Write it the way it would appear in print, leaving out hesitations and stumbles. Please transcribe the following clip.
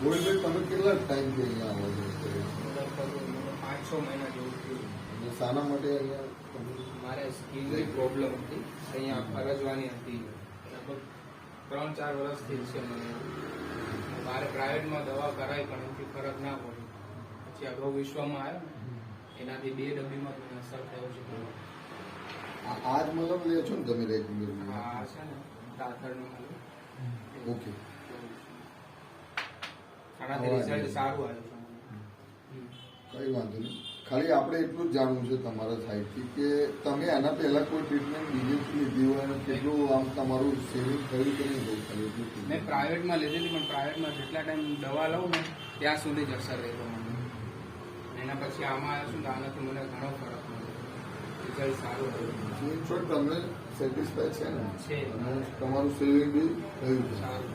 ગોવિંદભાઈ, તમે કેટલા ટાઈમથી અહીંયા આવો છો? લગભગ 5-6 મહિના જેવું થયું. અને શાના માટે અહીંયા તમે? મારે સ્કીનની પ્રોબ્લેમ હતી, અહીંયા ફરજવાની હતી. લગભગ 3-4 વર્ષથી છે મને. મારે પ્રાઇવેટમાં દવા કરાવી પણ એનાથી ફરક ના પડી. પછી અગાઉ વિશ્વમાં આવ્યો ને એનાથી 2 ડબ્બીમાં મને અસર થયો છે. આજ મતલબ લે છો ને તમે રેગ્યુલર? આ છે ને દાતરનું ઓકે, આનાથી રિઝલ્ટ સારું આવ્યું છે. કઈ વાંધો નહીં. ખાલી આપણે એટલું જ જાણવું છે તમારા સાઈડથી કે તમે આના પહેલા કોઈ ટ્રીટમેન્ટ બીજેથી લીધી હોય અને કેટલું આમ તમારું સેવિંગ થયું કે નહીં થયું? ખાલી એટલું જ. મેં પ્રાઇવેટમાં લીધી હતી પણ પ્રાઇવેટમાં જેટલા ટાઈમ દવા લઉં ને ત્યાં સુધી જ અસર રહ્યો મને. એના પછી આમાં આવ્યો છું તો આનાથી મને ઘણો ફરક મળ્યો. રિઝલ્ટ સારું આવ્યું તમને સેટિસ્ફાય છે ને? છે. અને તમારું સેવિંગ બી થયું છે. સારું.